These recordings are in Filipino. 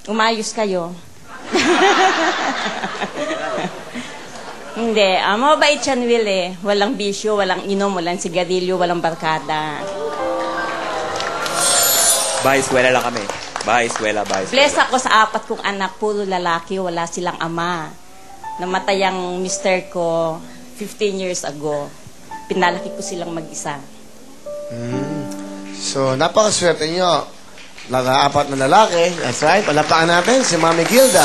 Umayos kayo. Hindi. Mabait siya ni Will eh. Walang bisyo, walang inom, walang sigarilyo, walang barkada. Bahay-eskwela lang kami. Bahay-eskwela. Bless ako sa 4 kong anak. Puro lalaki, wala silang ama. Namatay ang mister ko 15 years ago. Pinalaki ko silang mag-isa. So, napakaswerte nyo. 4 na lalaki. That's right. Palapakan natin si Mami Gilda.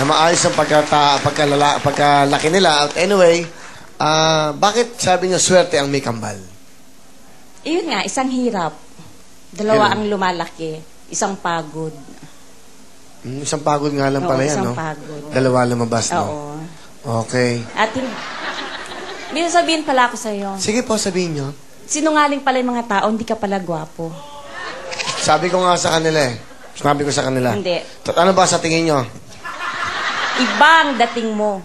Na maayos ang pagkalaki nila. Anyway, bakit sabi nyo swerte ang may kambal? Iyon nga, isang hirap. 2 ang lumalaki. Isang pagod. Isang pagod nga lang pala yan, no? Isang pagod. 2 lumabas, no? Oo. Okay. At may sabihin pala ako sa'yo. Sige po, sabihin nyo. Sinungaling pala yung mga tao, hindi ka pala gwapo. Sabi ko nga sa kanila eh. Sabi ko sa kanila. Hindi. Ano ba sa tingin nyo? Ibang dating mo.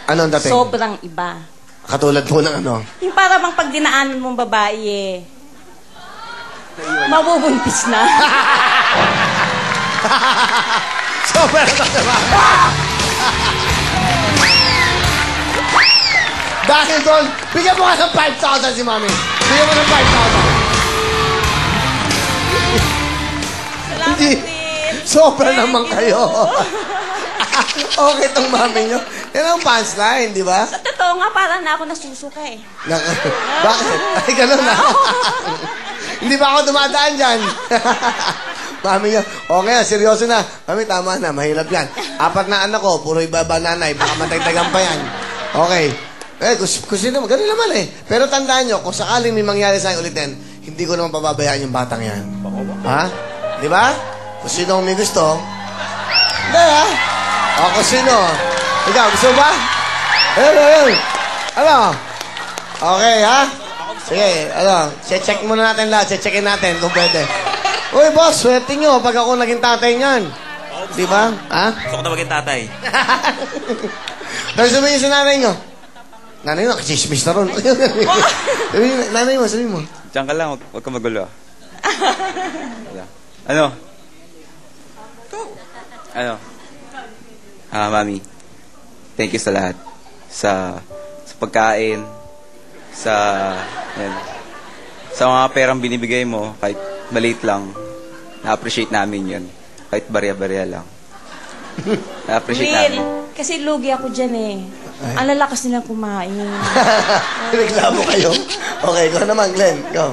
Anong dating? Sobrang iba. Katulad po ng ano? Yung para bang pag dinaanan mong babae eh, mabubuntis na. Sobrang diba? Dahil doon, bigyan mo nga ng 5,000 si Mami. Bigyan mo ng 5,000. Salamat Hindi. din. Sobra naman kayo. Okay tong Mami nyo. Yan ang punchline, di ba? Sa totoo nga, parang na ako nasusuka eh. Bakit? Ay, gano'n na. Hindi ba ako dumadaan dyan? Mami nyo, okay, seryoso na. Mami, tama na, mahirap yan. 4 na anak ko, puro iba-iba nanay, baka matagdagan pa yan. Okay. Kung sino, gano'n naman eh. Pero tandaan nyo, kung sakaling may mangyari sa akin ulitin, hindi ko naman pababayaan yung batang yan. Ha? Di ba? Kung sino may gusto, hindi ha? O, kung sino? Ikaw, gusto ba? Ayun. Ano? Okay, ha? Sige, check muna natin lahat. Checkin natin kung pwede. Uy, boss, swerte nyo pag ako naging tatay niyan. Di ba? Ha? Gusto ko na maging tatay. Tapos sabihin sa nanay nyo. Nanay nyo, nakachismis na ron. Nanay mo, sabihin mo. Diyan ka lang, huwag ka magulo. Ano? Mami, thank you sa lahat. Sa pagkain, sa mga perang binibigay mo, kahit maliit lang, na-appreciate namin yun. Kahit barya-barya lang. Na-appreciate namin. Kasi lugi ako dyan eh. Ang lalakas nilang kumain. Reklamo kayo? Okay, ikaw naman, Glenn. Ikaw.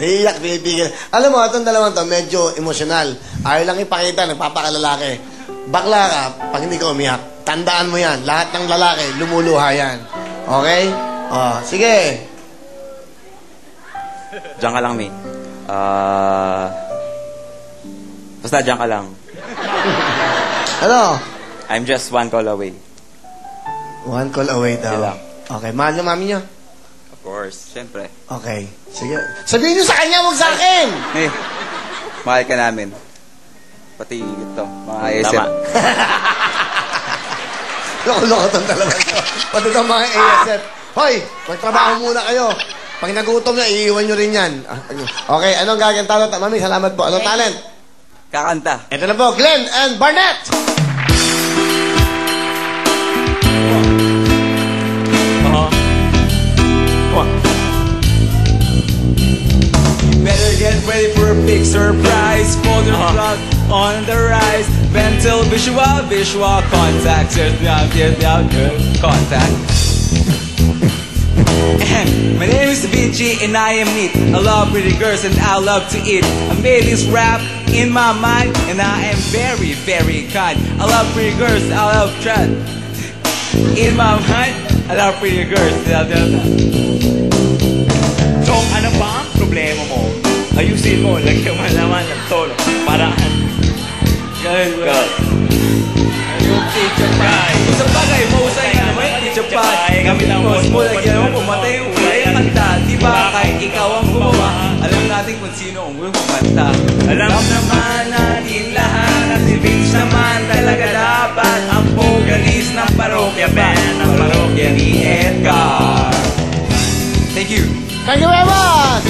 Iiyak, pinipigil. Alam mo, itong dalawang to, medyo emosyonal. Ayaw lang ipakita, nagpapakalalaki. Bakla ka, pag hindi ka umiyak, tandaan mo yan. Lahat ng lalaki, lumuluha yan. Okay? Sige. Diyan ka lang, Mi. Basta diyan ka lang. Ano? I'm just 1 call away. 1 call away daw. Lang. Okay, mahal niyo mami niyo? Of course, syempre. Okay, sige. Sabihin niyo sa kanya, huwag sa akin! Eh, mahal ka namin. Pati ito, mga ASF. Tama. Loko-loko itong dalawa ito. Pati itong mga ASF. Hoy, magtrabaho muna kayo. Pag nagutom na, iiwan nyo rin yan. Okay, anong gagawin talent? Mami, salamat po. Anong talent? Kakanta. Ito na po, Glenn and Barnett! Better get ready for a big surprise. Folder clock on the rise. Mental, visual contact. Contact. My name is Vinci and I am neat. I love pretty girls and I love to eat. I made this rap in my mind and I am very, very kind. I love pretty girls, I love trend. In my mind, I love pretty girls. Chong, ano ba ang problema mo? Ayusin mo, lagyan mo naman ng tono. Paraan. Ganun ba? Yung teacher pie. Sa bagay, mausay nga naman yung teacher pie. Gamit ang boss mo, lagyan mo, pumatay yung kulay ang kanta. Di ba kahit ikaw ang gumawa, alam natin kung sino ang kumanta. Alam naman natin lahat na si Vince naman talaga dapat ang vocalist ng parokya band, ng parokya ni Edgar. Thank you. Thank you very much!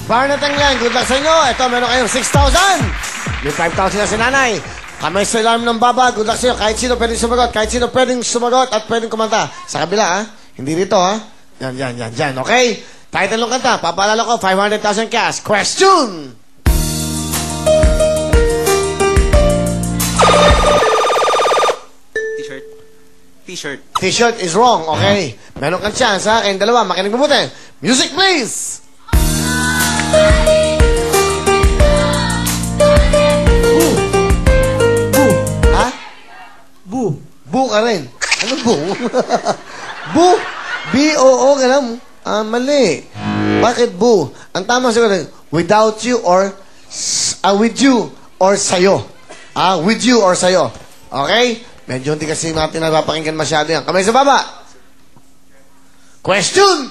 Barnett and Glenn, good luck sa inyo. Ito, meron kayong 6,000! May 5,000 na si nanay. Kamay sa ilalim ng baba. Good luck sa'yo. Kahit sino pwedeng sumagot. Kahit sino pwedeng sumagot at pwedeng kumanta. Sa kabila, ha? Hindi rito, ha? Yan. Okay? Title ng kanta. Papaalala ko, 500,000 cash. Question! T-shirt. T-shirt is wrong. Okay. Meron kang chance, ha? Kayong dalawa. Makinig mabuti. Music, please! Ha? Boo. Boo ka rin. Ano boo? Boo? B-O-O ka lang. Mali. Bakit boo? Ang tama siguro, without you or with you or sa'yo. With you or sa'yo. Okay? Medyo hindi kasi natin napapakinggan masyado yan. Kamay sa baba. Question!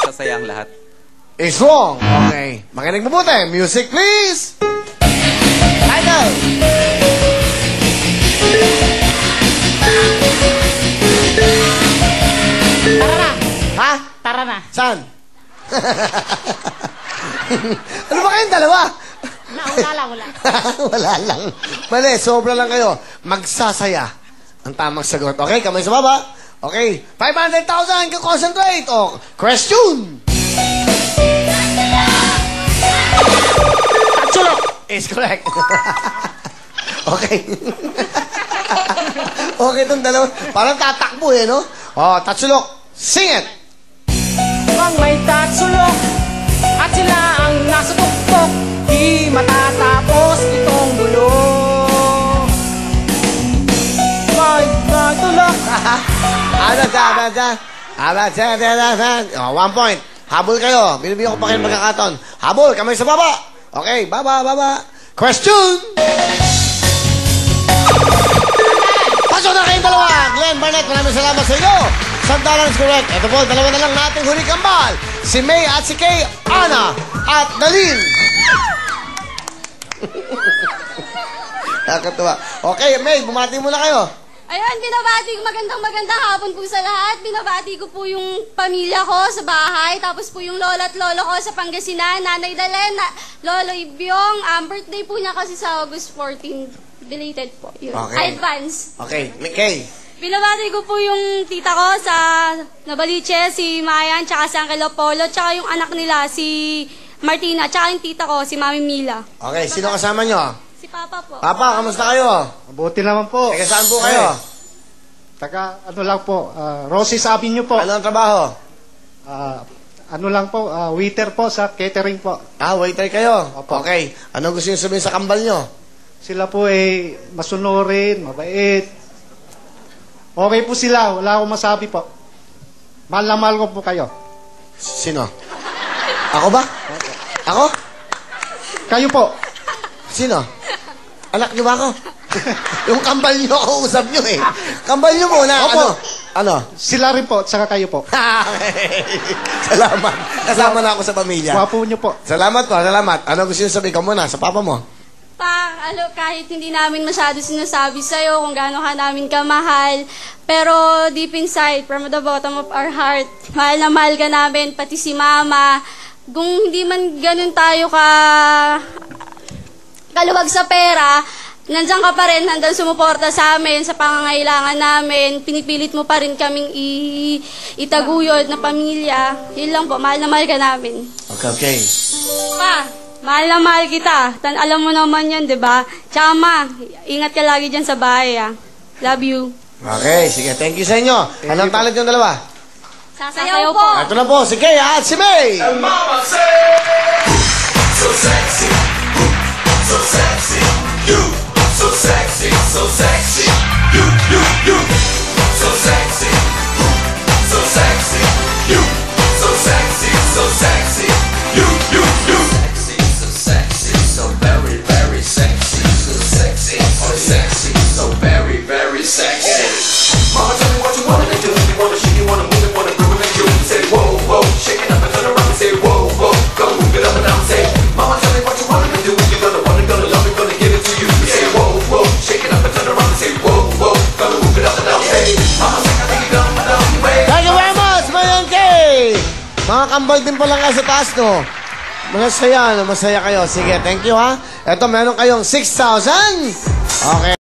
Sasaya ang lahat. Is wrong. Okay. Makinig mabuti. Music, please! Title! Tara na! Ha? Tara na! Saan? Ano ba kayong dalawa? Wala. Wala lang. Mali, sobra lang kayo. Magsasaya. Ang tamang sagot. Okay, kamay sa baba. Okay, 500,000. Concentrate. O, question. Tatsulok! Is correct. Okay. Okay itong dalawa. Parang tatakbo eh, no? Oh, Tatsulok. Sing it. Pag may tatsulok at sila ang nasa tuktok, di matatapos itong bulok. May tatulok. Oh, 1 point. Habol kayo. Binibigyan ko pa kayo magkakaton. Habol, kamay sa baba. Okay, baba. Question! Pasok na kayong dalawa. Glenn Barnett, maraming salamat sa inyo. Sandalan is correct. Ito po, dalawa na lang nating huli kambal. Si May at si Kay, Ana at Dalin. Nakakatuwa. Okay, May, bumati muna kayo. Ayun, binabati ko magandang hapon po sa lahat. Binabati ko po yung pamilya ko sa bahay. Tapos po yung lola at lolo ko sa Pangasinan. Nanay Dalen, Lolo Ibyong. Birthday po niya kasi sa August 14. Belated po. Yun. Okay. Advance. Okay, Kay. Binabati ko po yung tita ko sa Nabaliche, si Mayan, tsaka si Uncle Apollo, tsaka yung anak nila, si Martina, tsaka yung tita ko, si Mami Mila. Okay, sino kasama nyo? Si Papa po. Papa, kamusta kayo? Mabuti naman po. Taga saan po kayo? Ano lang po, Roses Avenue po. Ano ang trabaho? Ano lang po, waiter po sa catering po. Waiter kayo? Opo. Okay. Anong gusto nyo sabihin sa kambal nyo? Sila po ay masunurin, mabait. Okay po sila, wala akong masabi po. Mahal na mahal ko po kayo. Sino? Ako ba? Ako? Kayo po. Sino? Anak nyo ba ako? Yung kambal nyo, kausap nyo eh. Kambal nyo muna. Opo. Ano? Sila rin po, saka kayo po. Salamat. Kasama na ako sa pamilya. Wapo nyo po. Salamat po, salamat. Ano gusto nyo sabihin ka muna sa papa mo? Kahit hindi namin masyado sinasabi sa'yo kung gaano ka namin kamahal, pero deep inside, from the bottom of our heart, mahal na mahal ka namin, pati si Mama. Kung hindi man ganun tayo kaluwag sa pera, nandiyan ka pa rin, hanggang sumuporta sa amin, sa pangangailangan namin, pinipilit mo pa rin kaming itaguyod na pamilya. Yun lang po, mahal na mahal ka namin. Okay. Pa, mahal na mahal kita. Alam mo naman yan, di ba? Tsaka ma, ingat ka lagi dyan sa bahay, ah. Love you. Okay, sige. Thank you sa inyo. Anong talent yung dalawa? Sasayaw po. Ito na po, si Kaya at si May. Mama say, so sexy, so sexy, you, so sexy, so sexy, you, so sexy, so sexy, you, so sexy, so sexy, you. Sexy, so sexy, so very, very sexy, so sexy, so sexy, so very, very sexy. Mama, tell me what you wanna do. You wanna shake, you wanna move it, wanna groove it, and you say whoa, whoa, shake it up and turn around and say whoa, whoa, go move it up and down. Say, Mama, tell me what you wanna do. You're gonna want it, gonna love it, gonna give it to you. You say whoa, whoa, shake it up and turn around and say whoa, whoa, go move it up and down. Say, Mama, Mga kambal din pala nga sa taas, no? Masaya, no? Masaya kayo. Sige, thank you, ha? Eto, meron kayong 6,000. Okay.